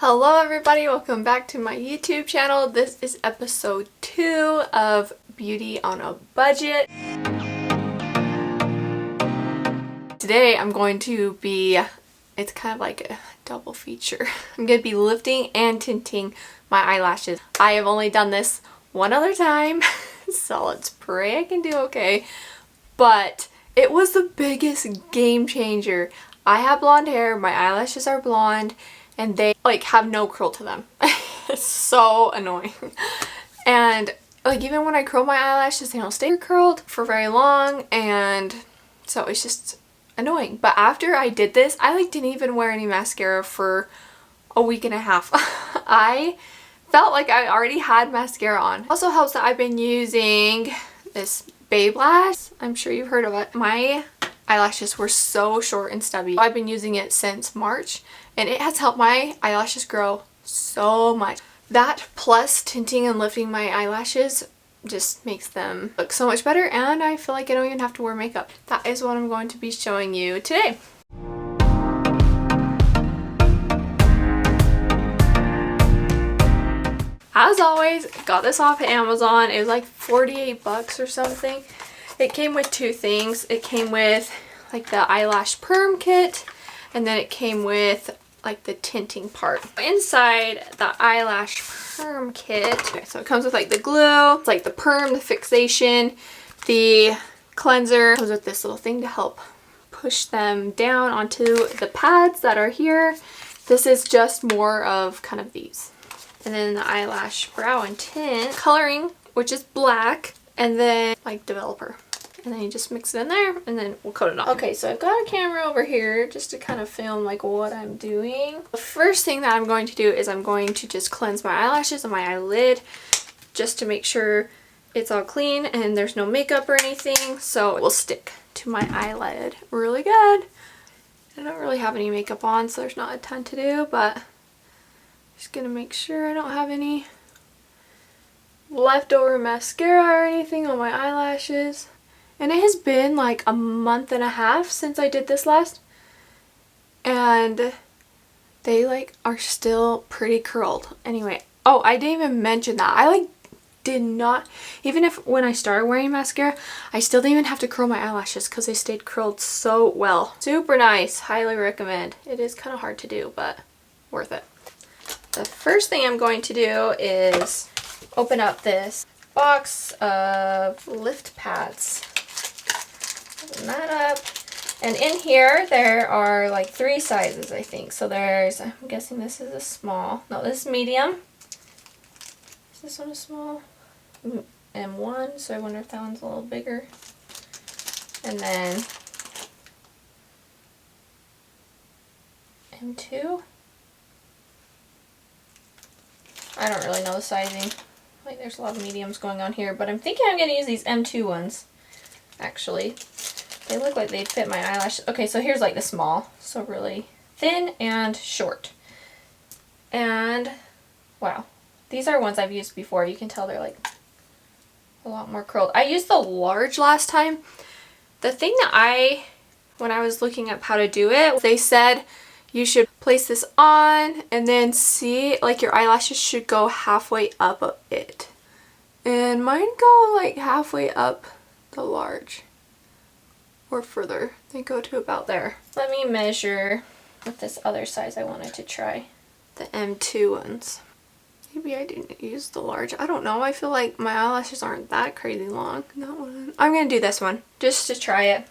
Hello everybody, welcome back to my YouTube channel. This is episode 2 of Beauty on a Budget. Today I'm going to be, it's kind of like a double feature. I'm going to be lifting and tinting my eyelashes. I have only done this one other time, so let's pray I can do okay. But it was the biggest game changer. I have blonde hair, my eyelashes are blonde, and they like have no curl to them. It's so annoying. And like even when I curl my eyelashes, they don't stay curled for very long, and so it's just annoying. But after I did this, I like didn't even wear any mascara for a week and a half. I felt like I already had mascara on. Also helps that I've been using this Babe Lash. I'm sure you've heard of it. My eyelashes were so short and stubby. I've been using it since March and it has helped my eyelashes grow so much. That plus tinting and lifting my eyelashes just makes them look so much better, and I feel like I don't even have to wear makeup. That is what I'm going to be showing you today. As always, got this off of Amazon. It was like 48 bucks or something. It came with two things. It came with like the eyelash perm kit, and then it came with like the tinting part. Inside the eyelash perm kit, okay, so it comes with like the glue, it's like the perm, the fixation, the cleanser. It comes with this little thing to help push them down onto the pads that are here. This is just more of kind of these. And then the eyelash brow and tint coloring, which is black, and then like developer. And then you just mix it in there and then we'll coat it on. Okay, so I've got a camera over here just to kind of film like what I'm doing. The first thing that I'm going to do is I'm going to just cleanse my eyelashes and my eyelid just to make sure it's all clean and there's no makeup or anything, so it will stick to my eyelid really good. I don't really have any makeup on, so there's not a ton to do, but just gonna make sure I don't have any leftover mascara or anything on my eyelashes. And it has been like a month and a half since I did this last, and they like are still pretty curled. Anyway, oh, I didn't even mention that. I like did not, even if when I started wearing mascara, I still didn't even have to curl my eyelashes because they stayed curled so well. Super nice. Highly recommend. It is kind of hard to do, but worth it. The first thing I'm going to do is open up this box of lift pads. Open that up. And in here there are like 3 sizes, I think. So there's, I'm guessing this is a small. No, this is medium. Is this one a small? M1, so I wonder if that one's a little bigger. And then M2. I don't really know the sizing. Like there's a lot of mediums going on here, but I'm thinking I'm going to use these M2 ones, actually. They look like they'd fit my eyelashes. Okay, so here's like the small. So really thin and short. And wow. These are ones I've used before. You can tell they're like a lot more curled. I used the large last time. The thing that when I was looking up how to do it, they said you should place this on and then see, like your eyelashes should go halfway up it. And mine go like halfway up the large. Or further. They go to about there. Let me measure with this other size I wanted to try. The M2 ones. Maybe I didn't use the large. I don't know. I feel like my eyelashes aren't that crazy long. That one. I'm going to do this one just to try it.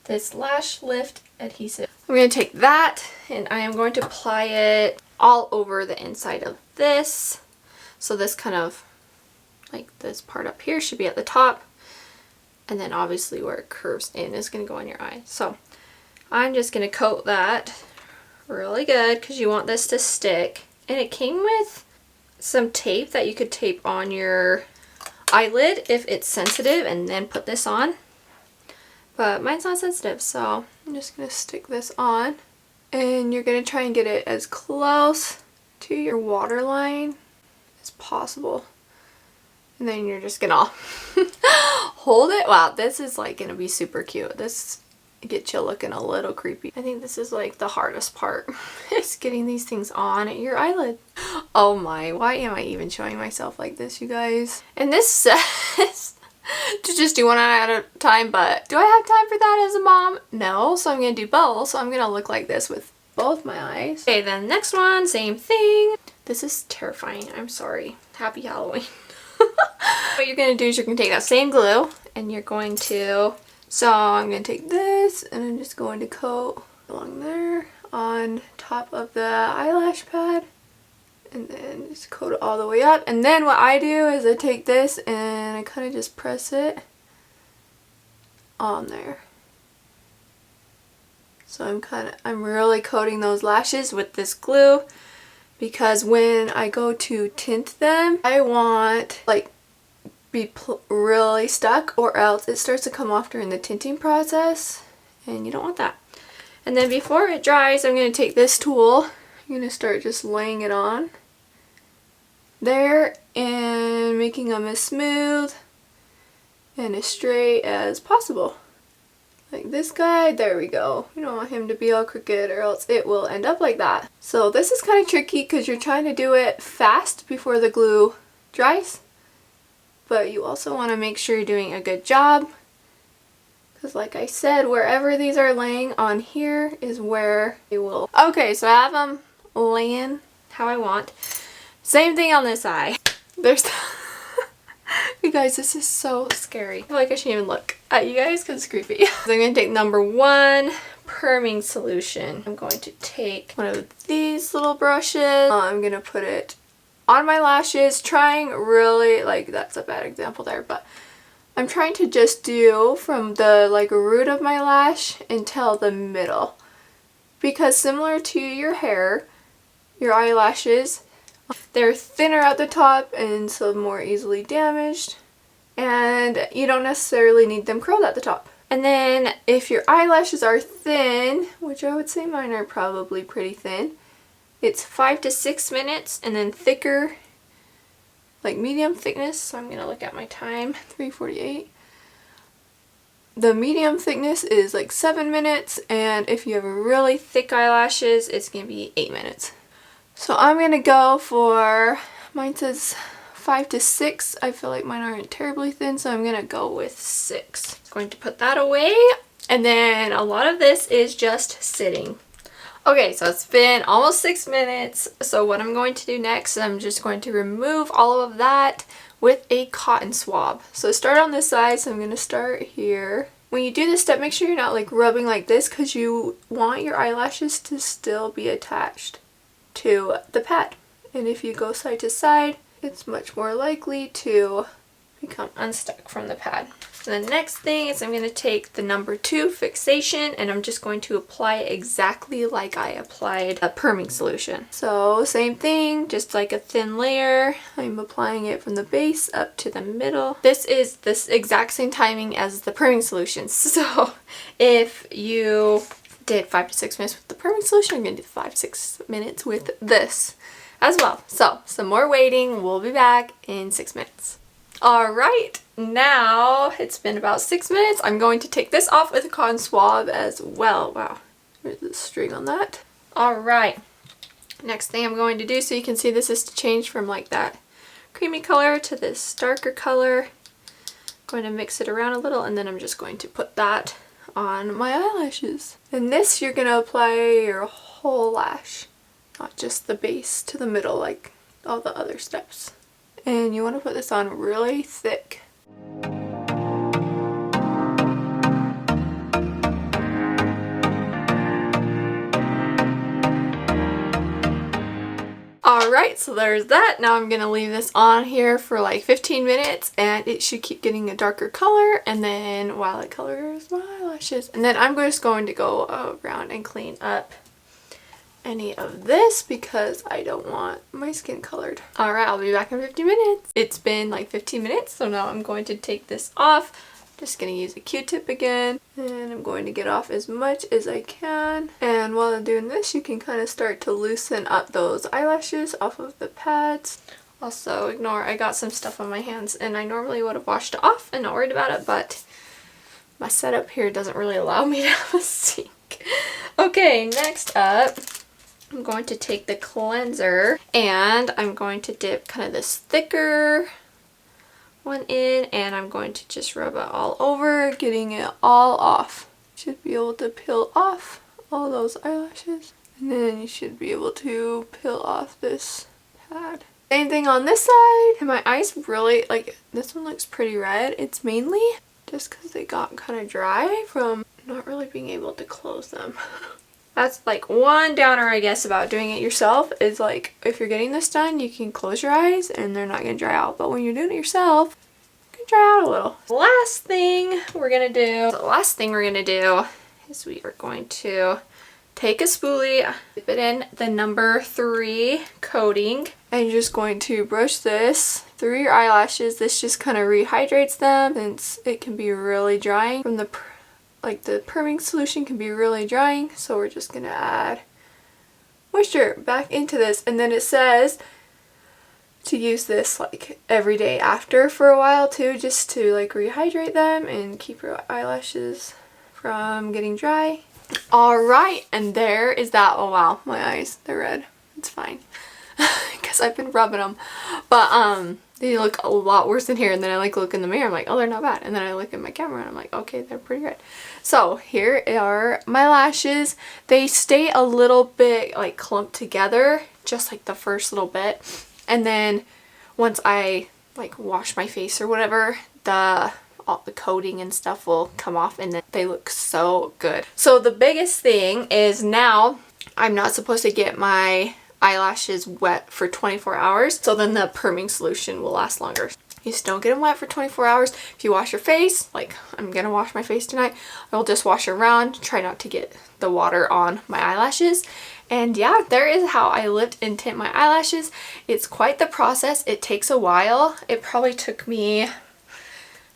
This Lash Lift Adhesive. I'm going to take that and I am going to apply it all over the inside of this. So this kind of, like this part up here should be at the top. And then obviously where it curves in is going to go on your eye. So I'm just going to coat that really good because you want this to stick. And it came with some tape that you could tape on your eyelid if it's sensitive and then put this on. But mine's not sensitive, so I'm just going to stick this on. And you're going to try and get it as close to your waterline as possible. And then you're just going to hold it. Wow, this is like going to be super cute. This get you looking a little creepy. I think this is like the hardest part. Is getting these things on your eyelid. Oh my, why am I even showing myself like this, you guys? And this says to just do one at a time, but do I have time for that as a mom? No, so I'm gonna do both. So I'm gonna look like this with both my eyes. Okay, then next one, same thing. This is terrifying, I'm sorry. Happy Halloween. What you're gonna do is you're gonna take that same glue and you're going to, so I'm gonna take this and I'm just going to coat along there on top of the eyelash pad. And then just coat it all the way up. And then what I do is I take this and I kind of just press it on there. So I'm really coating those lashes with this glue, because when I go to tint them, I want like be really stuck, or else it starts to come off during the tinting process and you don't want that. And then before it dries, I'm going to take this tool. I'm going to start just laying it on there and making them as smooth and as straight as possible. Like this guy, there we go. You don't want him to be all crooked or else it will end up like that. So this is kind of tricky because you're trying to do it fast before the glue dries, but you also want to make sure you're doing a good job, because like I said, wherever these are laying on here is where they will. Okay, so I have them laying how I want. Same thing on this eye. There's you guys, this is so scary. I feel like I shouldn't even look at you guys because it's creepy. So I'm going to take number 1 perming solution. I'm going to take one of these little brushes. I'm going to put it on my lashes, trying really, like that's a bad example there, but I'm trying to just do from the like root of my lash until the middle, because similar to your hair, your eyelashes, they're thinner at the top and so more easily damaged, and you don't necessarily need them curled at the top. And then if your eyelashes are thin, which I would say mine are probably pretty thin, it's 5 to 6 minutes, and then thicker, like medium thickness. So I'm gonna look at my time, 3:48. The medium thickness is like 7 minutes, and if you have really thick eyelashes, it's gonna be 8 minutes. So I'm gonna go for, mine says 5 to 6. I feel like mine aren't terribly thin, so I'm gonna go with 6. I'm going to put that away, and then a lot of this is just sitting. Okay, so it's been almost 6 minutes. So what I'm going to do next, I'm just going to remove all of that with a cotton swab. So start on this side, so I'm going to start here. When you do this step, make sure you're not like rubbing like this, because you want your eyelashes to still be attached to the pad. And if you go side to side, it's much more likely to become unstuck from the pad. So the next thing is I'm going to take the number 2 fixation, and I'm just going to apply it exactly like I applied a perming solution. So same thing, just like a thin layer. I'm applying it from the base up to the middle. This is this exact same timing as the perming solution. So if you did 5 to 6 minutes with the perming solution, I'm going to do 5 to 6 minutes with this as well. So some more waiting. We'll be back in 6 minutes. Alright, now it's been about 6 minutes. I'm going to take this off with a cotton swab as well. Wow, there's the string on that. Alright, next thing I'm going to do, so you can see this is to change from like that creamy color to this darker color. I'm going to mix it around a little, and then I'm just going to put that on my eyelashes. And this you're going to apply your whole lash, not just the base to the middle like all the other steps. And you want to put this on really thick. Alright, so there's that. Now I'm going to leave this on here for like 15 minutes, and it should keep getting a darker color, and then while it colors my eyelashes. And then I'm just going to go around and clean up any of this because I don't want my skin colored. Alright, I'll be back in 15 minutes. It's been like 15 minutes, so now I'm going to take this off. Just gonna use a Q-tip again, and I'm going to get off as much as I can. And while I'm doing this, you can kind of start to loosen up those eyelashes off of the pads. Also, ignore I got some stuff on my hands, and I normally would have washed it off and not worried about it, but My setup here doesn't really allow me to have a sink. Okay, next up, I'm going to take the cleanser and I'm going to dip kind of this thicker one in, and I'm going to just rub it all over, getting it all off. Should be able to peel off all those eyelashes, and then you should be able to peel off this pad. Same thing on this side. And my eyes really, like, this one looks pretty red. It's mainly just because they got kind of dry from not really being able to close them. That's like one downer, I guess, about doing it yourself is like if you're getting this done, you can close your eyes and they're not going to dry out. But when you're doing it yourself, it can dry out a little. The last thing we're going to do is we are going to take a spoolie, dip it in the number 3 coating, and you're just going to brush this through your eyelashes. This just kind of rehydrates them since it can be really drying from the perming solution can be really drying. So we're just going to add moisture back into this, and then it says to use this like every day after for a while too, just to like rehydrate them and keep your eyelashes from getting dry. Alright, and there is that. Oh wow, my eyes, they're red. It's fine because I've been rubbing them, but they look a lot worse in here, and then I like look in the mirror, I'm like, oh, they're not bad, and then I look at my camera and I'm like, okay, they're pretty red. So here are my lashes. They stay a little bit like clumped together, just like the first little bit, and then once I like wash my face or whatever, all the coating and stuff will come off, and then they look so good. So the biggest thing is now I'm not supposed to get my eyelashes wet for 24 hours, so then the perming solution will last longer. You just don't get them wet for 24 hours. If you wash your face, like I'm gonna wash my face tonight, I will just wash it around, try not to get the water on my eyelashes. And yeah, there is how I lift and tint my eyelashes. It's quite the process. It takes a while. It probably took me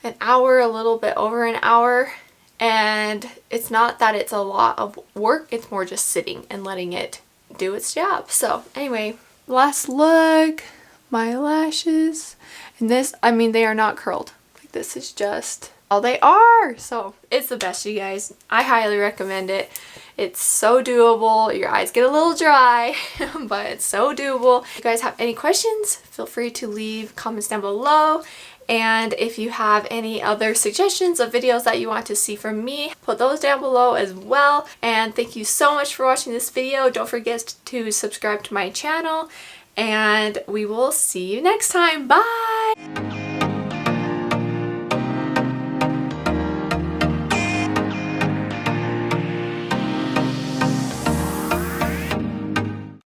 an hour, a little bit over an hour, and it's not that it's a lot of work, it's more just sitting and letting it do its job. So anyway, last look, my lashes, and this, I mean, they are not curled, like this is just all they are. So it's the best, you guys. I highly recommend it. It's so doable. Your eyes get a little dry, but it's so doable. If you guys have any questions, feel free to leave comments down below. And if you have any other suggestions of videos that you want to see from me, put those down below as well. And thank you so much for watching this video. Don't forget to subscribe to my channel, and we will see you next time. Bye!